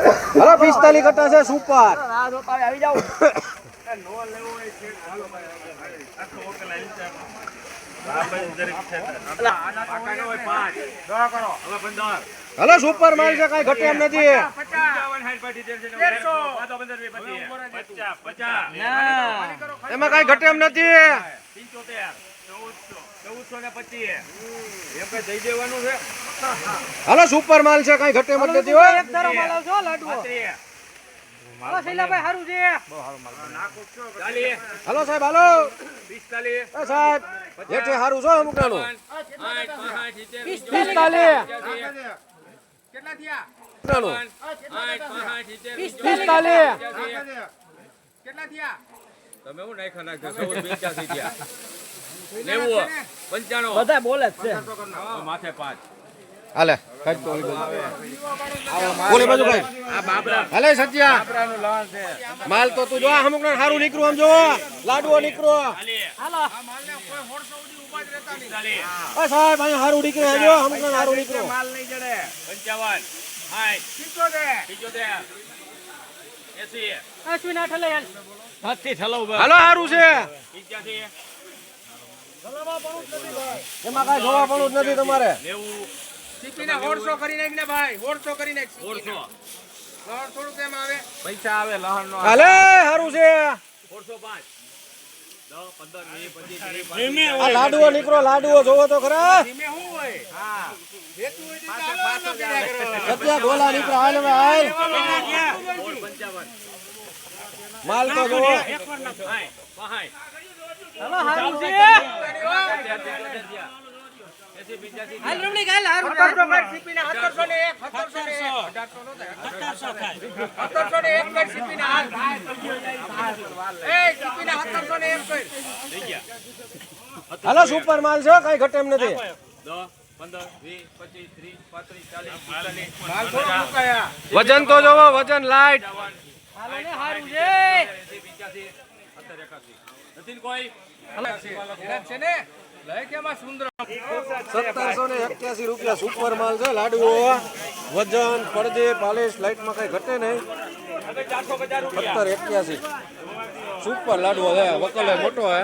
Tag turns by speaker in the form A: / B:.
A: hello 45 કટ્ટા છે super
B: આવી જાવ
A: હલો સુપર માલ છે કઈ ઘટે એમ નથી એમાં કઈ ઘટે એમ નથી હલો સુપર માલ છે કઈ ઘટે એમ નથી હો
B: એક ધારો માલ આવજો લાડવો હલો શૈલાભાઈ હારું છે
A: હલો સાહેબ હલો 45 સાહેબ જેઠે હારું છો અમુક નાનું 45
B: કેટલા થયા
A: નાનું
B: 45 કેટલા થયા
C: તમે હું નાખા નાખજો 85 થયા 90 95
B: બધા બોલે જ છે
C: માથે 5
A: હાલે ખાઈ તો ઓલી બાજુ ભાઈ
C: આ બાબરા
A: હાલે સત્યા
C: બાબરાનું લણ છે
A: માલ તો તું જો અમુક નાનું હારું નીકળ્યું આમ જો લાડવો નીકળ્યો
B: હાલો
A: ઓ સાહેબ અહીંયા હારું નીકળ્યું જો અમુક નાનું હારું નીકળ્યું
C: માલ નહીં જડે 55 75
B: અશ્વિન આ ઠલે હાલ
C: હાથી ઠલવ
A: હાલો હારું છે
C: 85
A: એમાં કઈ જોવા પડવું જ નથી તમારે
C: 90
B: સીપીને 150 કરી નાખ ને ભાઈ 150 કરી નાખ
C: 400
B: લહણ થોડું કેમ આવે
C: પૈસા આવે લહણ નો
A: હાલે હારું છે
C: 405 10 15 20 25
A: આ લાડવો નીકળો લાડવો જોવો તો ખરા
B: ધીમે શું હોય
C: હા
B: વેતું હોય તો ચાલો ન કર્યા કરો
A: સત્યા ગોલા નીકળો હાલ હવે હાલ
C: 55
A: માલ તો જોવો
B: હાલો હારું છે હાલ રમણી ગાલ હારું 1700 કર સીપીને 1700 ને 1700 ને 1 કર સીપીને હાલ એ સીપીને 1700 ને 1 કર
A: હાલો સુપર માલ છે કઈ ઘટે એમ નથી
C: 10 15 20 25 30 35 40
B: હાલ થોડું મુકાયા
A: વજન તો જોવો વજન લાઈટ
B: હાલો ને હારું છે
C: 85 કોઈ
B: છે ને લઈ કેમાં સુંદર
A: 1781 રૂપિયા સુપર માલ છે લાડવો વજન પડદે પાલિશ લાઈટમાં કઈ ઘટે નહીં 1781 સુપર લાડવો છે વકલે મોટો હે